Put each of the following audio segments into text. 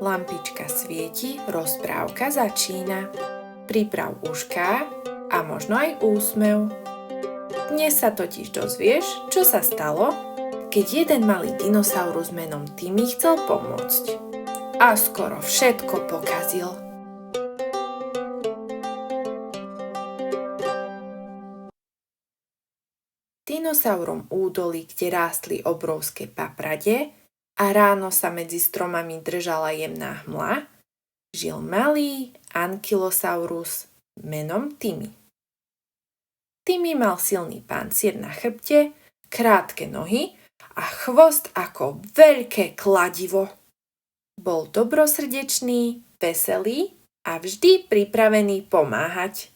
Lampička svieti, rozprávka začína. Priprav ušká a možno aj úsmev. Dnes sa totiž dozvieš, čo sa stalo, keď jeden malý dinosaurus menom Timmy chcel pomôcť. A skoro všetko pokazil. V dinosaurom údolí, kde rástli obrovské paprade a ráno sa medzi stromami držala jemná hmla, žil malý ankylosaurus menom Timmy. Timmy mal silný pancier na chrbte, krátke nohy a chvost ako veľké kladivo. Bol dobrosrdečný, veselý a vždy pripravený pomáhať.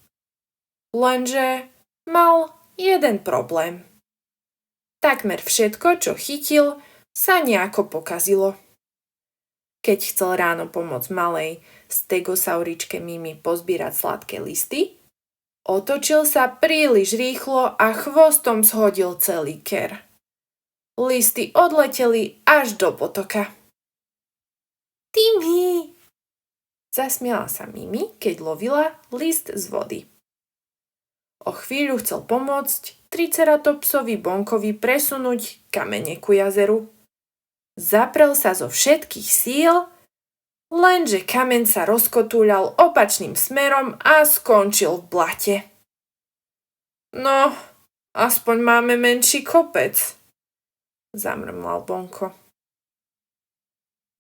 Lenže mal jeden problém. Takmer všetko, čo chytil, sa nejako pokazilo. Keď chcel ráno pomôcť malej stegosauričke Mimi pozbierať sladké listy, otočil sa príliš rýchlo a chvostom shodil celý ker. Listy odleteli až do potoka. Timmy! Zasmiala sa Mimi, keď lovila list z vody. O chvíľu chcel pomôcť triceratopsovi Bonkovi presunúť kamene ku jazeru. Zaprel sa zo všetkých síl, lenže kameň sa rozkotúľal opačným smerom a skončil v blate. No, aspoň máme menší kopec, zamrmlal Bonko.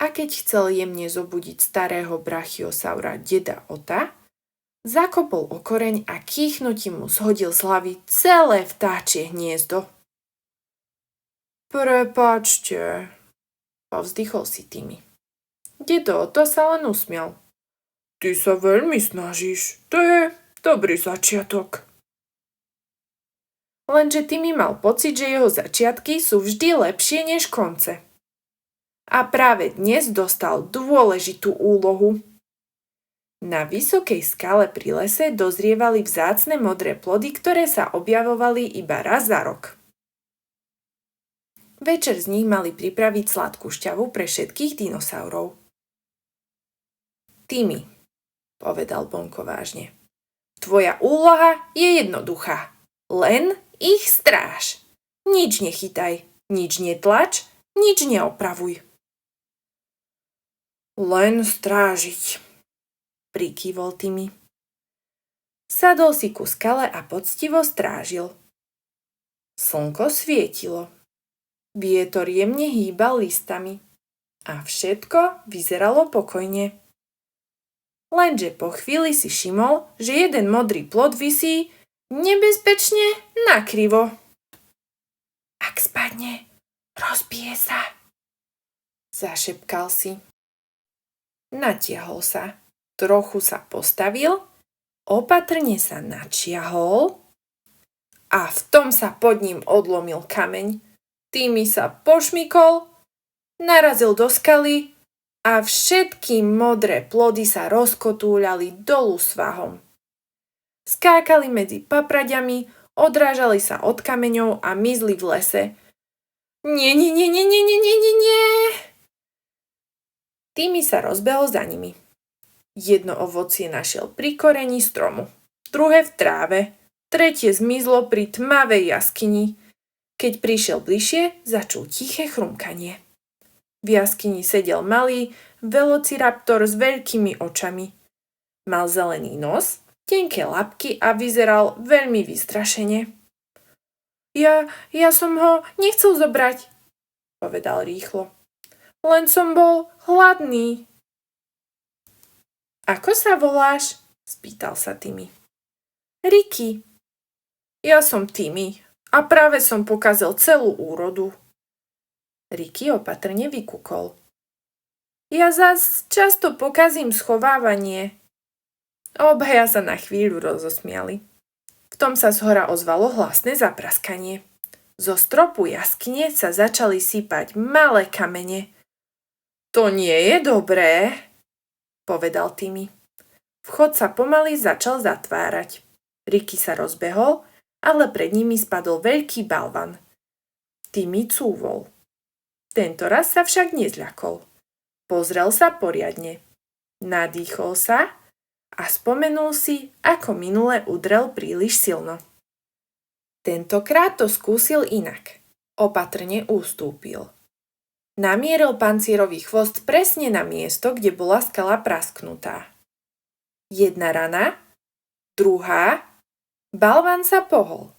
A keď chcel jemne zobudiť starého brachiosaura deda Ota, zakopol o koreň a kýchnutím mu shodil z hlavy celé vtáčie hniezdo. Prepáčte, povzdychol si Timmy. Dedo Oto sa len usmial. Ty sa veľmi snažíš, to je dobrý začiatok. Lenže Timmy mal pocit, že jeho začiatky sú vždy lepšie než konce. A práve dnes dostal dôležitú úlohu. Na vysokej skale pri lese dozrievali vzácne modré plody, ktoré sa objavovali iba raz za rok. Večer z nich mali pripraviť sladkú šťavu pre všetkých dinosaurov. Timmy, povedal Bonko vážne, tvoja úloha je jednoduchá. Len ich stráž. Nič nechytaj, nič netlač, nič neopravuj. Len strážiť, prikývol Timmy. Sadol si ku skale a poctivo strážil. Slnko svietilo. Vietor jemne hýbal listami a všetko vyzeralo pokojne. Lenže po chvíli si všimol, že jeden modrý plod visí nebezpečne nakrivo. Ak spadne, rozbije sa, zašepkal si. Natiahol sa, trochu sa postavil, opatrne sa načiahol a v tom sa pod ním odlomil kameň. Timmy sa pošmykol, narazil do skaly a všetky modré plody sa rozkotúľali dolu svahom. Skákali medzi papraďami, odrážali sa od kameňov a mizli v lese. Nie. Timmy sa rozbehol za nimi. Jedno ovocie našiel pri koreni stromu, druhé v tráve, tretie zmizlo pri tmavej jaskyni. Keď prišiel bližšie, začul tiché chrumkanie. V jaskyni sedel malý velociraptor s veľkými očami. Mal zelený nos, tenké labky a vyzeral veľmi vystrašene. Ja som ho nechcel zobrať, povedal rýchlo. Len som bol hladný. Ako sa voláš? Spýtal sa Timmy. Ricky. Ja som Timmy a práve som pokazil celú úrodu. Ricky opatrne vykúkol. Ja zas často pokazím schovávanie. Obaja sa na chvíľu rozosmiali. V tom sa zhora ozvalo hlasné zapraskanie. Zo stropu jaskyne sa začali sypať malé kamene. To nie je dobré, povedal Timmy. Vchod sa pomaly začal zatvárať. Ricky sa rozbehol, ale pred nimi spadol veľký balvan. Timmy cúvol. Tentoraz sa však nezľakol. Pozrel sa poriadne. Nadýchol sa a spomenul si, ako minule udrel príliš silno. Tentokrát to skúsil inak. Opatrne ustúpil. Namieril pancierový chvost presne na miesto, kde bola skala prasknutá. Jedna rana, druhá, balván sa pohol.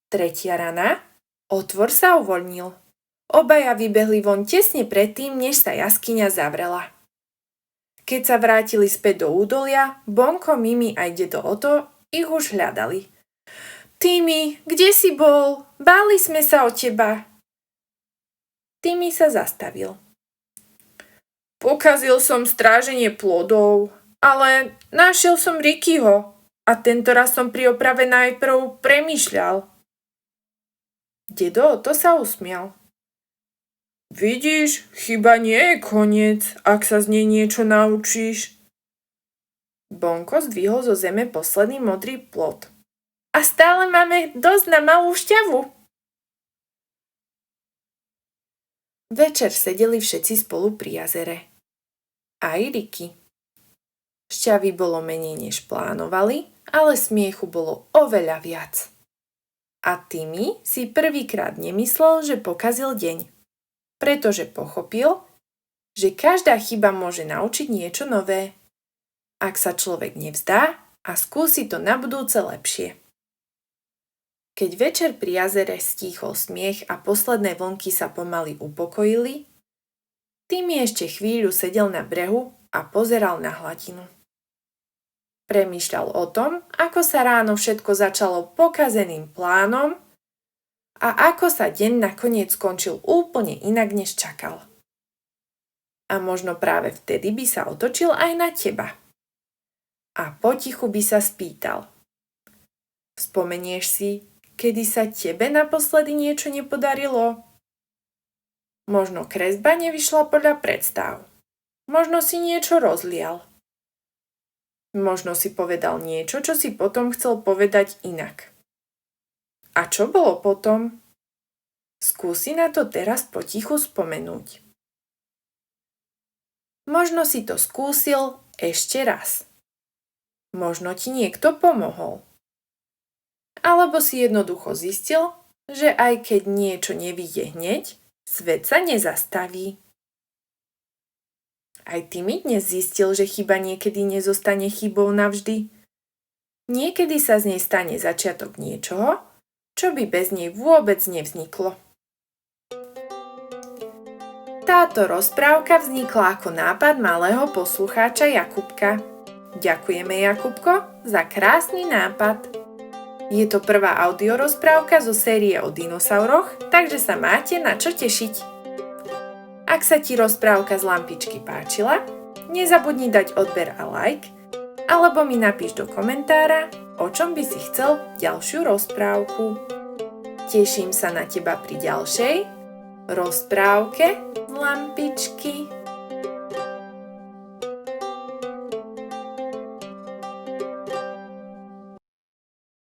Tretia rana, otvor sa uvoľnil. Obaja vybehli von tesne predtým, než sa jaskyňa zavrela. Keď sa vrátili späť do údolia, Bonko, Mimi aj dedo Oto ich už hľadali. Timmy, kde si bol? Báli sme sa o teba. Timmy sa zastavil. Pokazil som stráženie plodov, ale našiel som Rickyho a tentoraz som pri oprave najprv premýšľal. Dedo Oto sa usmial. Vidíš, chyba nie je koniec, ak sa z nej niečo naučíš. Bonko zdvihol zo zeme posledný modrý plod. A stále máme dosť na malú šťavu. Večer sedeli všetci spolu pri jazere. Aj Ricky. Šťavy bolo menej než plánovali, ale smiechu bolo oveľa viac. A Timmy si prvýkrát nemyslel, že pokazil deň. Pretože pochopil, že každá chyba môže naučiť niečo nové, ak sa človek nevzdá a skúsi to na budúce lepšie. Keď večer pri jazere stíchol smiech a posledné vlnky sa pomaly upokojili, Timmy ešte chvíľu sedel na brehu a pozeral na hladinu. Premýšľal o tom, ako sa ráno všetko začalo pokazeným plánom a ako sa deň nakoniec skončil úplne inak, než čakal. A možno práve vtedy by sa otočil aj na teba. A potichu by sa spýtal. Spomenieš si, kedy sa tebe naposledy niečo nepodarilo? Možno kresba nevyšla podľa predstav. Možno si niečo rozlial. Možno si povedal niečo, čo si potom chcel povedať inak. A čo bolo potom? Skúsi na to teraz potichu spomenúť. Možno si to skúsil ešte raz. Možno ti niekto pomohol. Alebo si jednoducho zistil, že aj keď niečo nevyjde hneď, svet sa nezastaví. Aj ty mi dnes zistil, že chyba niekedy nezostane chybou navždy. Niekedy sa z nej stane začiatok niečoho, čo by bez nej vôbec nevzniklo. Táto rozprávka vznikla ako nápad malého poslucháča Jakubka. Ďakujeme, Jakubko, za krásny nápad. Je to prvá audiorozprávka zo série o dinosauroch, takže sa máte na čo tešiť. Ak sa ti rozprávka z lampičky páčila, nezabudni dať odber a like, alebo mi napíš do komentára, o čom by si chcel ďalšiu rozprávku. Teším sa na teba pri ďalšej rozprávke z lampičky.